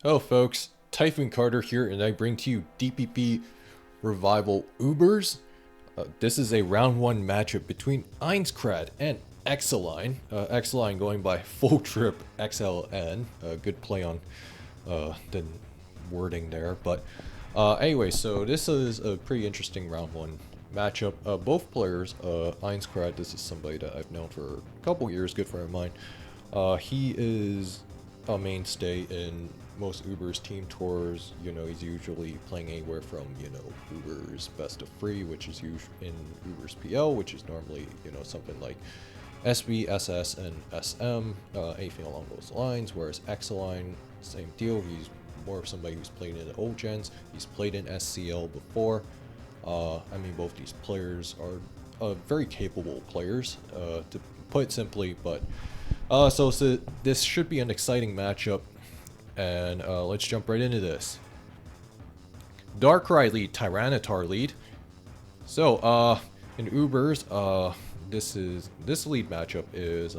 Hello folks, Typhoon Carter here, and I bring to you DPP Revival Ubers. This is a round 1 matchup between Ainzcrad and Exiline. Exiline going by Full Trip XLN. Good play on the wording there. But anyway, so this is a pretty interesting round 1 matchup. Both players, Ainzcrad, this is somebody that I've known for a couple years, good friend of mine. He is a mainstay in most Ubers team tours. You know, he's usually playing anywhere from, you know, Ubers best of 3, which is usually in Ubers PL, which is normally, you know, something like SB, SS, and SM, anything along those lines. Whereas Exiline, same deal. He's more of somebody who's played in the old gens. He's played in SCL before. I mean, both these players are very capable players, to put it simply. But so this should be an exciting matchup. And let's jump right into this. Darkrai lead, Tyranitar lead. So in Ubers, this lead matchup is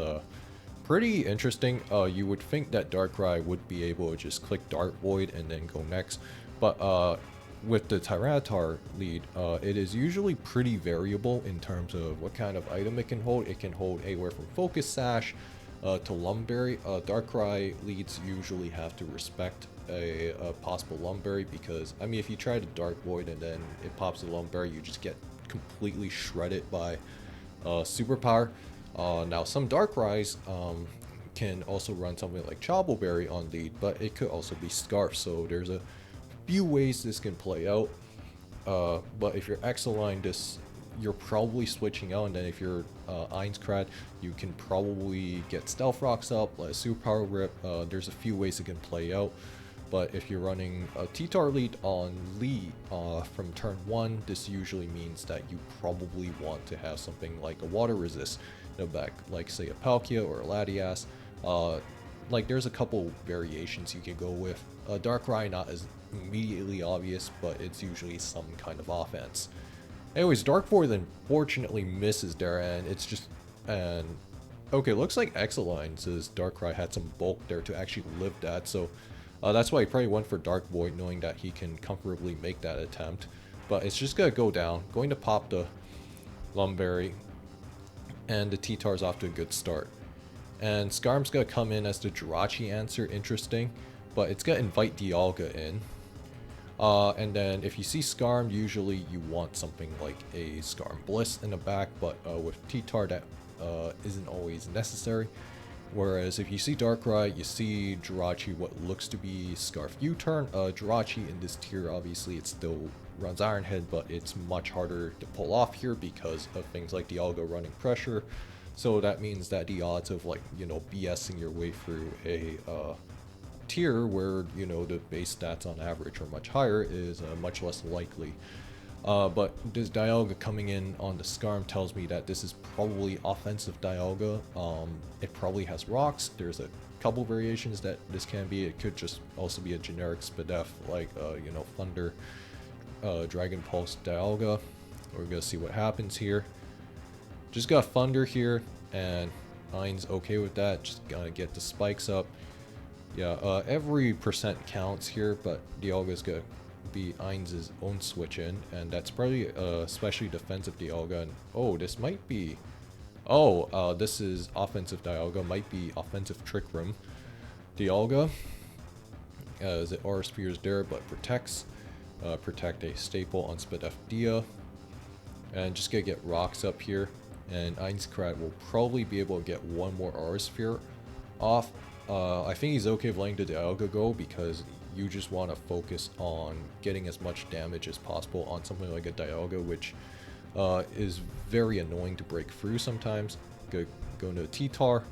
pretty interesting. You would think that Darkrai would be able to just click Dark Void and then go next, but with the Tyranitar lead, it is usually pretty variable in terms of what kind of item it can hold. It can hold anywhere from Focus Sash to Lumberry. Darkrai leads usually have to respect a possible Lumberry, because I mean, if you try to Dark Void and then it pops a Lumberry, you just get completely shredded by Superpower. Now some Darkrai's can also run something like Chobbleberry on lead, but it could also be Scarf, so there's a few ways this can play out. But if you're Exiline, you're probably switching out, and then if you're Ainzcrad, you can probably get Stealth Rocks up, let a Superpower Rip. There's a few ways it can play out. But if you're running a T-Tar lead on lead from turn 1, this usually means that you probably want to have something like a Water Resist in the back, like say a Palkia or a Latias. Like there's a couple variations you can go with. Darkrai not as immediately obvious, but it's usually some kind of offense. Anyways, Dark Void unfortunately misses there, and it's just, and okay, looks like Exiline says Darkrai had some bulk there to actually live that, so that's why he probably went for Dark Void, knowing that he can comfortably make that attempt. But it's just gonna go down, going to pop the Lumberry, and the T-Tar's off to a good start. And Skarm's gonna come in as the Jirachi answer, interesting, but it's gonna invite Dialga in. And then if you see Skarm, usually you want something like a Skarm Bliss in the back, but with T-Tar that isn't always necessary. Whereas if you see Darkrai, you see Jirachi, what looks to be Scarf U-turn. Jirachi in this tier, obviously it still runs Iron Head, but it's much harder to pull off here because of things like Dialga running pressure. So that means that the odds of, like, you know, BSing your way through a tier where, you know, the base stats on average are much higher is much less likely. But this Dialga coming in on the Skarm tells me that this is probably offensive Dialga. It probably has rocks. There's a couple variations that this can be. It could just also be a generic Spadef, like you know, Thunder, Dragon Pulse Dialga. We're gonna see what happens here. Just got Thunder here, and Ain's okay with that. Just gonna get the spikes up. Yeah, every percent counts here, but Dialga's gonna be Ain's own switch in, and that's probably especially defensive Dialga. And oh, this might be, this is offensive Dialga, might be offensive Trick Room Dialga, as the Aura Sphere is there, but protect a staple on Spadef Dia, and just gonna get rocks up here, and Ainzcrad will probably be able to get one more Aura Sphere off. I think he's okay with letting the Dialga go, because you just want to focus on getting as much damage as possible on something like a Dialga, which is very annoying to break through sometimes. Go into a T-Tar.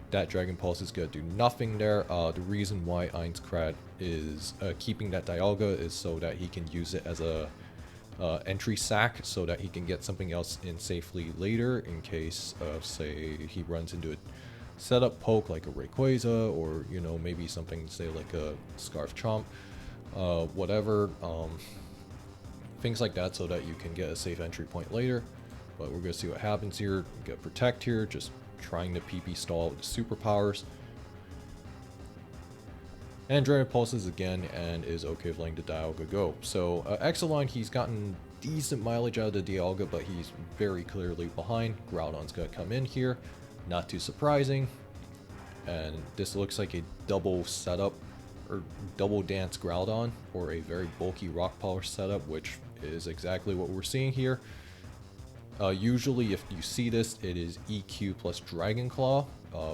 That Dragon Pulse is going to do nothing there. The reason why Ainzcrad is keeping that Dialga is so that he can use it as a entry sack, so that he can get something else in safely later in case of, say, he runs into a setup poke like a Rayquaza, or, you know, maybe something, say, like a Scarf Chomp, whatever, things like that, so that you can get a safe entry point later. But we're gonna see what happens here. Get Protect here, just trying to PP stall with the superpowers. And Adrenaline pulses again and is okay with letting the Dialga go. So Exiline, he's gotten decent mileage out of the Dialga, but he's very clearly behind. Groudon's gonna come in here, not too surprising. And this looks like a double setup, or double dance Groudon, or a very bulky Rock Polish setup, which is exactly what we're seeing here. Usually if you see this, it is EQ plus Dragon Claw,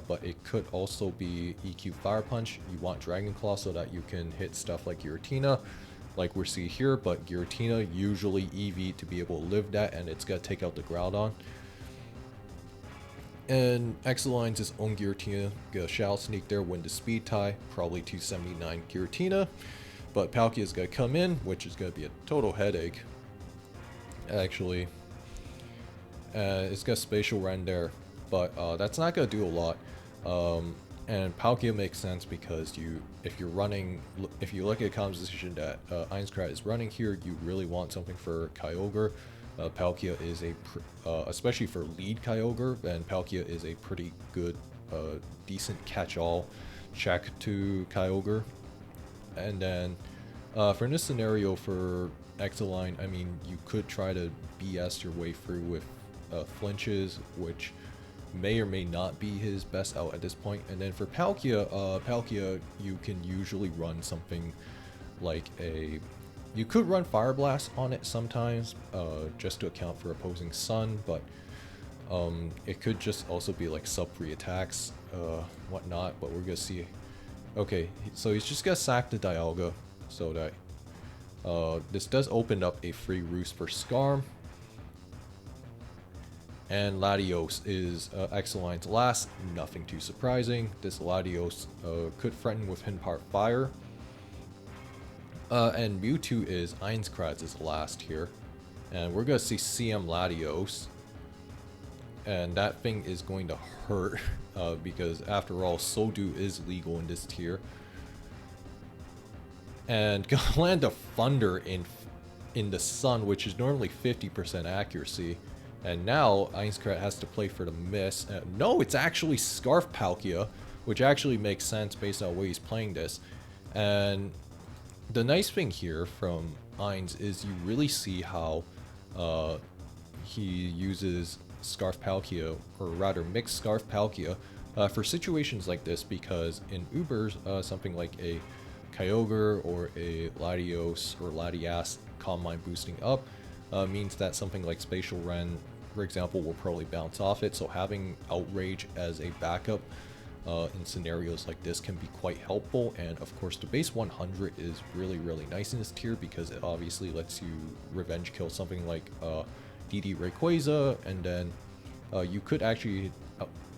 but it could also be EQ Fire Punch. You want Dragon Claw so that you can hit stuff like Giratina, like we're seeing here, but Giratina usually EV to be able to live that, and it's gonna take out the Groudon. And Exiline's his own Giratina, gonna Shadow Sneak there, win the speed tie, probably 279 Giratina. But Palkia's gonna come in, which is gonna be a total headache, actually. It's got Spatial Rend there, but that's not gonna do a lot. And Palkia makes sense because if you look at a composition that Ainzcrad is running here, you really want something for Kyogre. Palkia is especially for lead Kyogre, and Palkia is a pretty good, decent catch-all check to Kyogre. And then for this scenario for Exiline, I mean, you could try to BS your way through with flinches, which may or may not be his best out at this point. And then for Palkia, you can usually run something like you could run Fire Blast on it sometimes, just to account for opposing Sun, but it could just also be like sub-free attacks, whatnot, but we're gonna see. Okay, so he's just gonna sack the Dialga, so that this does open up a free roost for Skarm. And Latios is Exiline's last, nothing too surprising. This Latios could threaten with Hinpart Fire. And Mewtwo is Ainzcrad's last here. And we're going to see CM Latios. And that thing is going to hurt, because after all, Soldew is legal in this tier. And gonna land a Thunder in the Sun, which is normally 50% accuracy. And now Ainzcrad has to play for the miss. No, it's actually Scarf Palkia, which actually makes sense based on the way he's playing this. And the nice thing here from Ainz is you really see how he uses Scarf Palkia, or rather mixed Scarf Palkia, for situations like this, because in Ubers, something like a Kyogre or a Latios or Latias Calm Mind boosting up means that something like Spatial Rend, for example, will probably bounce off it. So having Outrage as a backup in scenarios like this can be quite helpful. And of course, the base 100 is really, really nice in this tier because it obviously lets you revenge kill something like DD Rayquaza, and then you could actually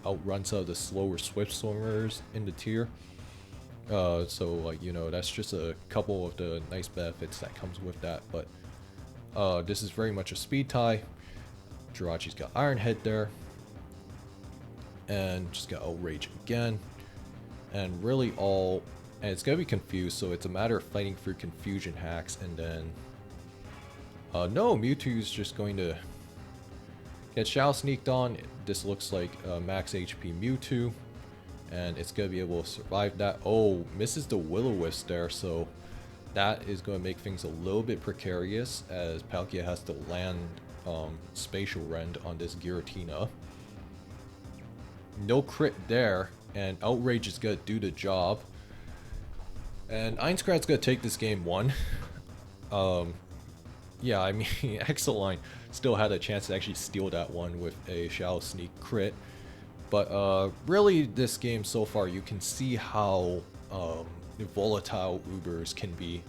outrun some of the slower Swift Swimmers in the tier. So like, you know, that's just a couple of the nice benefits that comes with that. But this is very much a speed tie. Jirachi's got Iron Head there. And just got Outrage again. And really and it's gonna be confused, so it's a matter of fighting through confusion hacks, and then no, Mewtwo's just going to get Shadow Sneaked on. This looks like max HP Mewtwo, and it's gonna be able to survive that. Oh, misses the Will-O-Wisp there, so that is going to make things a little bit precarious as Palkia has to land Spatial Rend on this Giratina. No crit there, and Outrage is going to do the job. And Ainzcrad's going to take this game 1. Yeah, I mean, Exiline still had a chance to actually steal that one with a Shadow Sneak crit. But really, this game so far, you can see how volatile Ubers can be.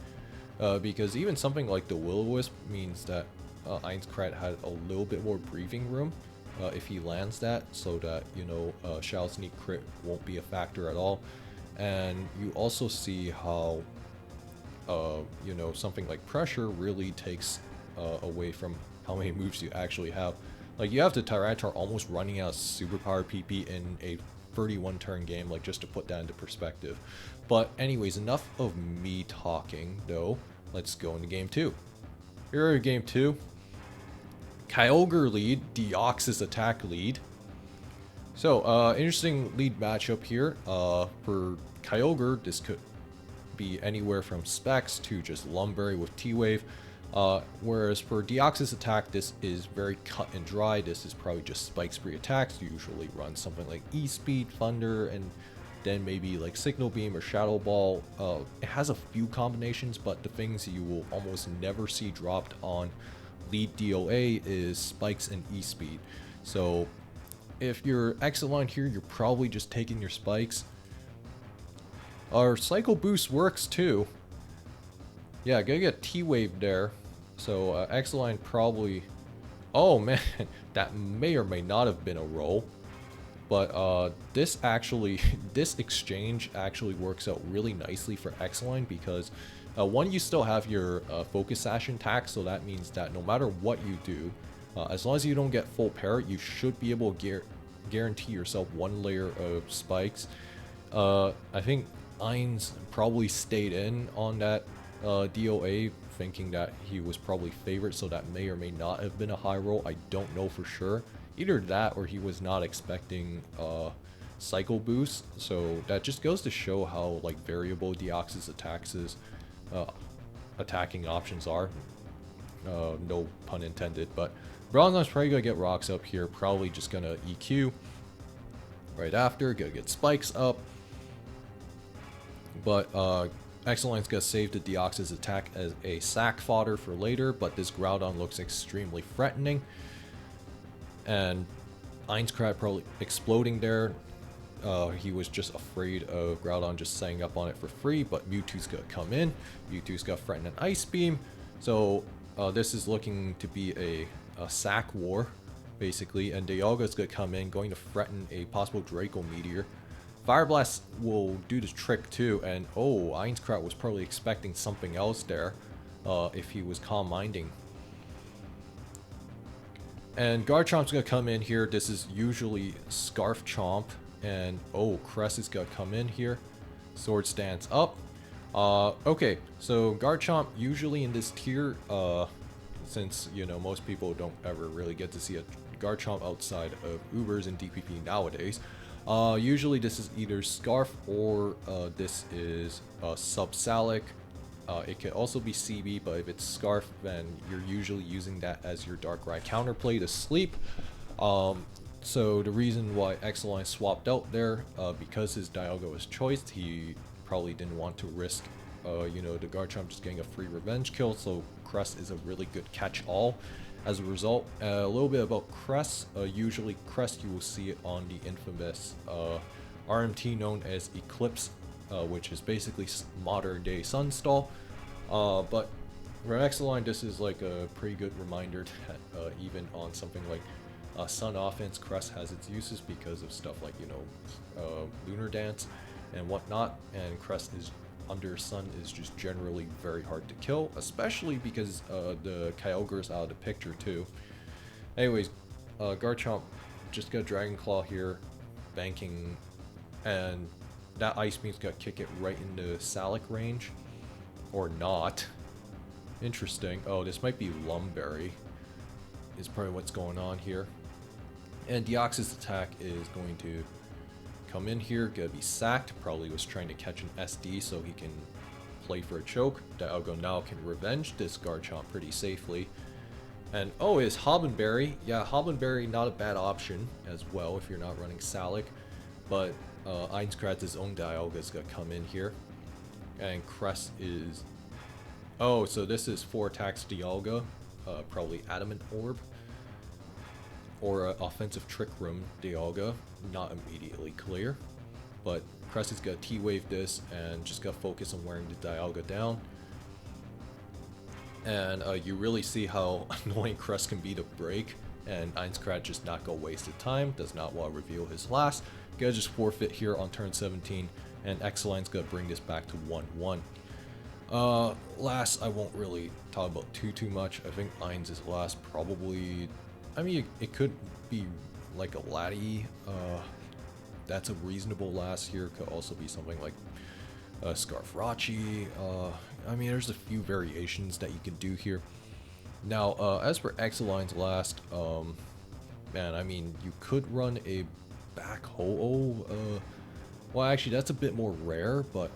Because even something like the Will-O-Wisp means that Ainzcrad had a little bit more breathing room if he lands that, so that, you know, Shadow Sneak crit won't be a factor at all. And you also see how, you know, something like Pressure really takes away from how many moves you actually have. Like, you have the Tyranitar almost running out of superpower PP in a 31 turn game, like, just to put that into perspective. But anyways, enough of me talking, though. Let's go into game 2. Here are game 2. Kyogre lead, Deoxys attack lead. So, interesting lead matchup here. For Kyogre, this could be anywhere from specs to just Lumberry with T-Wave. Whereas for Deoxys attack, this is very cut and dry. This is probably just spike spree attacks. You usually run something like E-Speed, Thunder, and then maybe like Signal Beam or Shadow Ball. It has a few combinations, but the things you will almost never see dropped on lead DOA is spikes and E-Speed. So if you're Exiline here, you're probably just taking your spikes. Our Cycle Boost works too. Yeah, gotta get T-Wave there. So Exiline probably... Oh man, that may or may not have been a roll. But this exchange actually works out really nicely for Exiline because one, you still have your Focus Sash intact, so that means that no matter what you do, as long as you don't get full parry, you should be able to guarantee yourself one layer of spikes. I think Ainz probably stayed in on that DOA, thinking that he was probably favored, so that may or may not have been a high roll. I don't know for sure. Either that or he was not expecting cycle boost. So that just goes to show how like variable Deoxys attacking options are. No pun intended, but Bronzon's probably gonna get rocks up here, probably just gonna EQ right after, gonna get spikes up. But Exiline's gonna save the Deoxys attack as a sack fodder for later, but this Groudon looks extremely threatening. And Ainzcrad probably exploding there. He was just afraid of Groudon just setting up on it for free, but Mewtwo's gonna come in. Mewtwo's gonna threaten an Ice Beam. So this is looking to be a sack war, basically, and Dialga's gonna come in, going to threaten a possible Draco Meteor. Fire Blast will do the trick too, and oh, Ainzcrad was probably expecting something else there if he was Calm Minding. And Garchomp's gonna come in here. This is usually Scarf Chomp, and oh, Cress is gonna come in here. Sword Stance up. Okay, so Garchomp usually in this tier, since you know most people don't ever really get to see a Garchomp outside of Ubers and DPP nowadays. Usually this is either Scarf or this is Subsalic. It could also be CB, but if it's Scarf, then you're usually using that as your Darkrai counterplay to sleep. So the reason why Exiline swapped out there, because his Dialga was choiced, he probably didn't want to risk, you know, the Garchomp just getting a free revenge kill. So Crest is a really good catch-all. As a result, a little bit about Crest. Usually Crest, you will see it on the infamous RMT known as Eclipse, which is basically modern day Sunstall. But for Exiline, this is like a pretty good reminder that even on something like Sun Offense, Crest has its uses because of stuff like, you know, Lunar Dance and whatnot, and Crest is under Sun is just generally very hard to kill, especially because the Kyogre's out of the picture too. Anyways, Garchomp just got Dragon Claw here, banking, and that Ice Beam's gonna kick it right into Salic range, or not. Interesting. Oh, this might be Lumberry, is probably what's going on here. And Deoxys attack is going to come in here, gonna be sacked. Probably was trying to catch an SD so he can play for a choke. Dialga now can revenge this Garchomp pretty safely. And oh, is Hobbenberry. Yeah, Hobbenberry not a bad option as well if you're not running Salic. But Ainzcrad's own Dialga is gonna come in here. And Crest is... Oh, so this is 4 attacks Dialga. Probably Adamant Orb. Or Offensive Trick Room Dialga. Not immediately clear. But Crest is gonna T-Wave this and just gotta focus on wearing the Dialga down. And you really see how annoying Crest can be to break. And Ainzcrad just not go wasted time. Does not want to reveal his last. Gonna just forfeit here on turn 17. And Exiline's gonna bring this back to 1-1. Last, I won't really talk about too much. I think Ainz is last probably... I mean, it could be like a Laddie. That's a reasonable last here. Could also be something like Scarfrachi. I mean, there's a few variations that you can do here. Now, as for Exiline's last, man, I mean, you could run a back Ho-Oh Well, actually, that's a bit more rare, but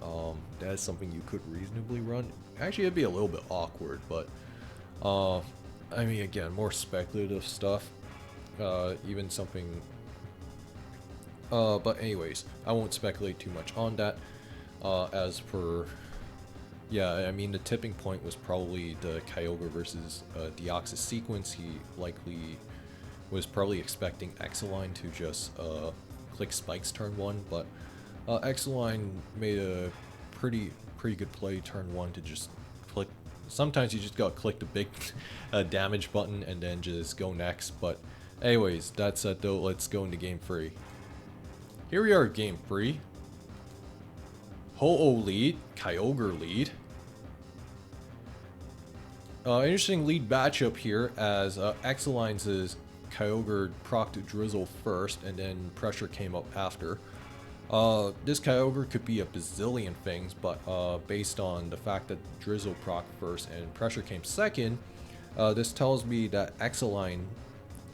that's something you could reasonably run. Actually, it'd be a little bit awkward, but I mean, again, more speculative stuff. Even something. But anyways, I won't speculate too much on that. As per, yeah, I mean, the tipping point was probably the Kyogre versus Deoxys sequence. He likely was probably expecting Exiline to just click spikes turn 1, but Exiline made a pretty good play turn 1 to just click. Sometimes you just gotta click the big damage button and then just go next. But anyways, that said though, let's go into game 3. Here we are, game 3. Ho-Oh lead, Kyogre lead. Interesting lead matchup here as Exiline's Kyogre procced Drizzle first and then Pressure came up after. This Kyogre could be a bazillion things, but based on the fact that Drizzle proc first and Pressure came second, this tells me that Exiline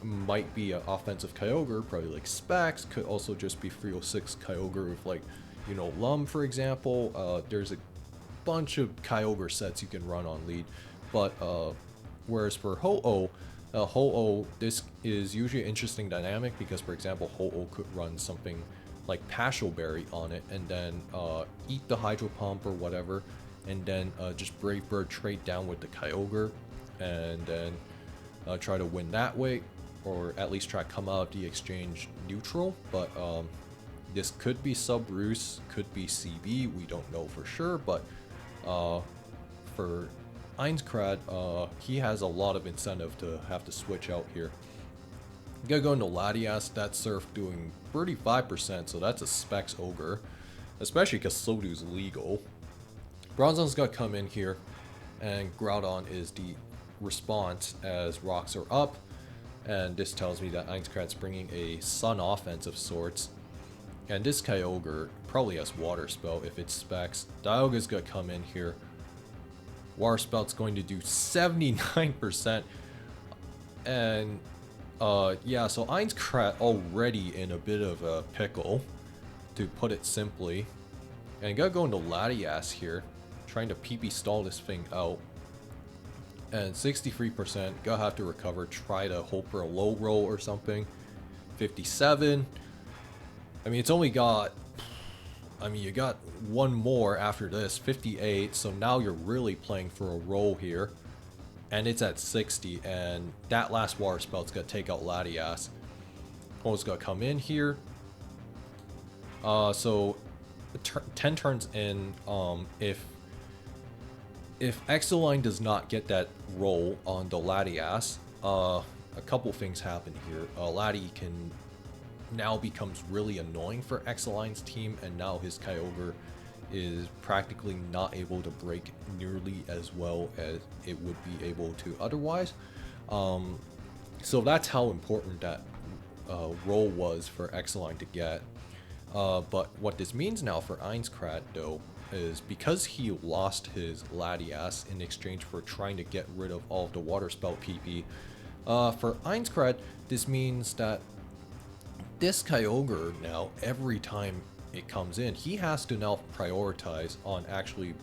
might be an offensive Kyogre, probably like Specs, could also just be 306 Kyogre with like, you know, Lum for example. There's a bunch of Kyogre sets you can run on lead, but whereas for Ho-Oh, this is usually an interesting dynamic because, for example, Ho-Oh could run something like Pashel Berry on it and then eat the Hydro Pump or whatever, and then just Brave Bird trade down with the Kyogre and then try to win that way, or at least try to come out of the exchange neutral. But this could be Sub-Roost, could be CB, we don't know for sure, but for Ainzcrad, he has a lot of incentive to have to switch out here. You gotta go into Latias, that Surf doing 35%, so that's a Specs Ogre, especially because Slowdo's legal. Bronzon's gotta come in here, and Groudon is the response as rocks are up, and this tells me that Ainzcrad's bringing a Sun offense of sorts. And this Kyogre probably has Water Spell if it's Specs. Dialga's gonna come in here. Water Spout's going to do 79%. And yeah, so Ainzcrad already in a bit of a pickle, to put it simply. And gotta go into Latias here, trying to PP stall this thing out. And 63%, gotta have to recover, try to hope for a low roll or something. 57. I mean, it's only got, I mean, you got one more after this, 58, so now you're really playing for a roll here. And it's at 60, and that last Water Spout's gonna take out Latias. O's gonna come in here. So 10 turns in, if Exiline does not get that roll on the Latias, a couple things happen here. Lati can now becomes really annoying for Exiline's team, and now his Kyogre is practically not able to break nearly as well as it would be able to otherwise. So that's how important that roll was for Exiline to get. But what this means now for Ainzcrad though is because he lost his Latias in exchange for trying to get rid of all of the Water Spout PP, for Ainzcrad this means that this Kyogre now, every time it comes in, he has to now prioritize on actually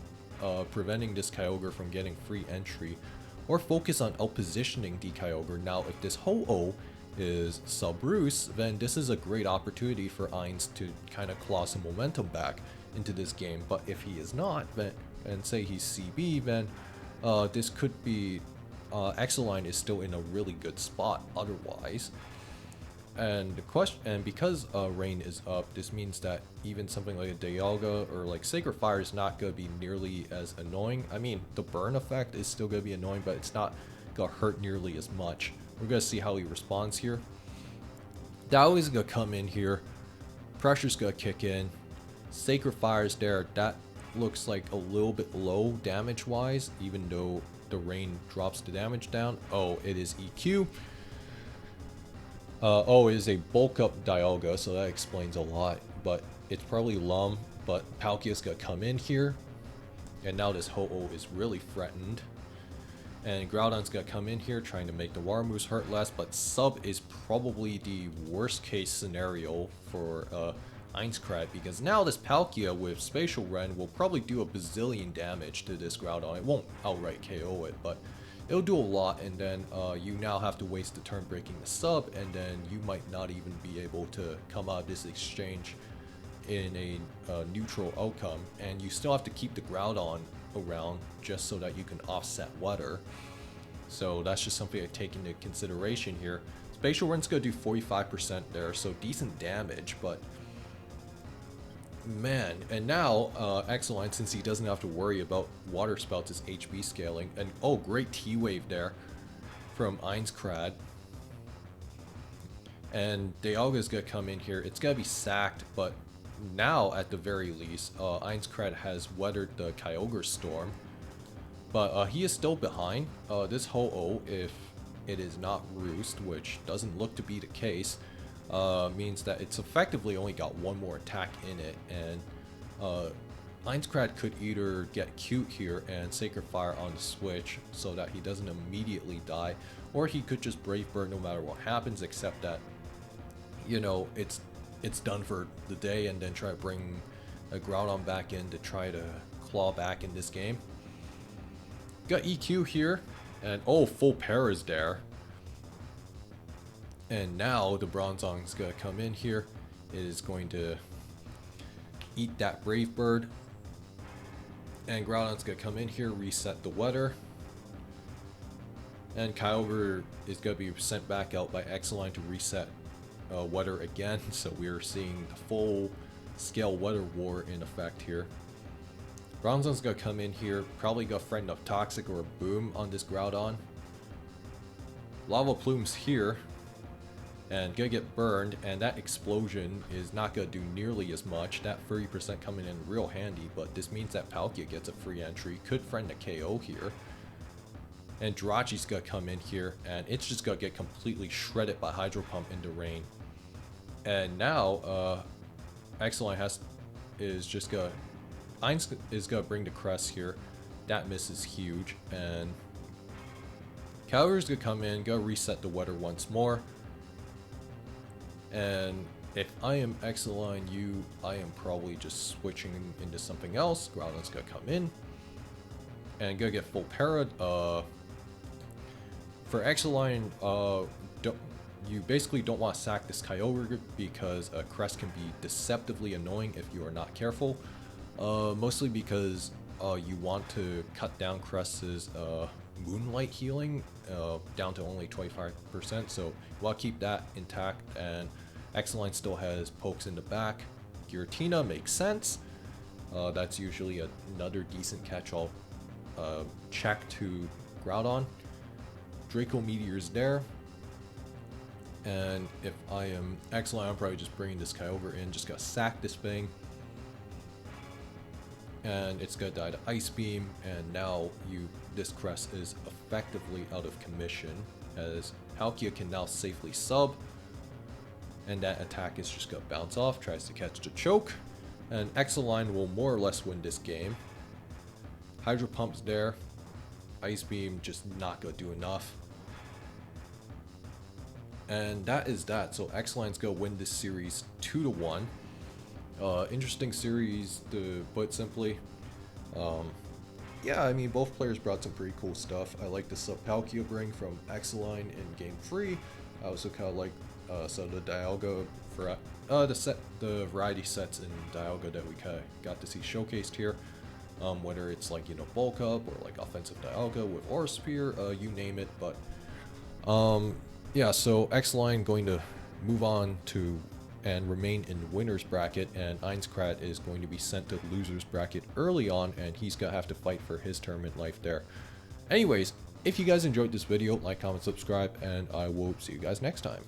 preventing this Kyogre from getting free entry, or focus on outpositioning the Kyogre. Now, if this Ho-Oh is Sub-Roost, then this is a great opportunity for Ainz to kind of claw some momentum back into this game. But if he is not, then, and say he's CB, then this could be, Exiline is still in a really good spot otherwise. And the question, and because rain is up, this means that even something like a Dialga or like Sacred Fire is not gonna be nearly as annoying. I mean, the burn effect is still gonna be annoying, but it's not gonna hurt nearly as much. We're gonna see how he responds here. Dialga's gonna come in here. Pressure's gonna kick in. Sacred Fire's there. That looks like a little bit low damage-wise, even though the rain drops the damage down. Oh, it is EQ. Oh, it is a bulk up Dialga, so that explains a lot, but it's probably Lum, but Palkia's gonna come in here, and now this Ho-Oh is really threatened, and Groudon's gonna come in here trying to make the water moves hurt less, but Sub is probably the worst case scenario for Ainzcrad, because now this Palkia with Spatial Rend will probably do a bazillion damage to this Groudon. It won't outright KO it, but it'll do a lot, and then you now have to waste the turn breaking the sub, and then you might not even be able to come out of this exchange in a neutral outcome, and you still have to keep the Groudon around just so that you can offset weather. So that's just something to take into consideration here. Spatial Rend's gonna do 45% there, so decent damage, but man. And now Exiline, since he doesn't have to worry about Water Spouts' HB scaling, and oh, great T-Wave there from Ainzcrad. And Dialga's gonna come in here. It's gonna be sacked, but now at the very least, Ainzcrad has weathered the Kyogre Storm. But he is still behind. This Ho-Oh, if it is not Roost, which doesn't look to be the case, means that it's effectively only got one more attack in it, and Ainzcrad could either get cute here and Sacred Fire on the switch so that he doesn't immediately die, or he could just Brave Bird no matter what happens, except that, you know, it's done for the day, and then try to bring a Groudon back in to try to claw back in this game. Got EQ here, and oh, full Para's there. And now the Bronzong's gonna come in here. It is going to eat that Brave Bird. And Groudon's gonna come in here, reset the weather. And Kyogre is gonna be sent back out by Exiline to reset weather again. So we're seeing the full scale weather war in effect here. Bronzong's gonna come in here, probably gonna threaten a Toxic or a Boom on this Groudon. Lava Plume's here, and gonna get burned, and that explosion is not gonna do nearly as much. That 30% coming in real handy, but this means that Palkia gets a free entry, could threaten a KO here. And Jirachi's gonna come in here, and it's just gonna get completely shredded by Hydro Pump into rain. And now, Exiline is just gonna... Ainz is gonna bring the Crest here. That misses huge, and Kyogre's gonna come in, go reset the weather once more. And if I am Exiline, I am probably just switching into something else. Groudon's gonna come in and go get full para. For Exiline, you basically don't want to sack this Kyogre because a Crest can be deceptively annoying if you are not careful. Mostly because you want to cut down Crest's Moonlight healing down to only 25%, so you want to keep that intact. And Exiline still has pokes in the back. Giratina makes sense. That's usually another decent catch-all check to Groudon. Draco Meteor's there. And if I am Exiline, I'm probably just bringing this Kyogre in, just gonna sack this thing. And it's gonna die to Ice Beam, and now this Crest is effectively out of commission, as Palkia can now safely sub, and that attack is just gonna bounce off, tries to catch the choke, and Exiline will more or less win this game. Hydro Pump's there, Ice Beam just not gonna do enough. And that is that, so Exiline's gonna win this series 2-1. Interesting series, to put simply. Yeah, I mean, both players brought some pretty cool stuff. I like the sub Palkia bring from Exiline in Game 3. I also kind of like some of the Dialga for the variety sets in Dialga that we kind of got to see showcased here. Whether it's like, you know, Bulk Up or like offensive Dialga with Aura Sphere, you name it. But yeah, so Exiline going to move on to and remain in the winner's bracket, and Ainzcrad is going to be sent to the loser's bracket early on, and he's gonna have to fight for his tournament life there. Anyways, if you guys enjoyed this video, like, comment, subscribe, and I will see you guys next time.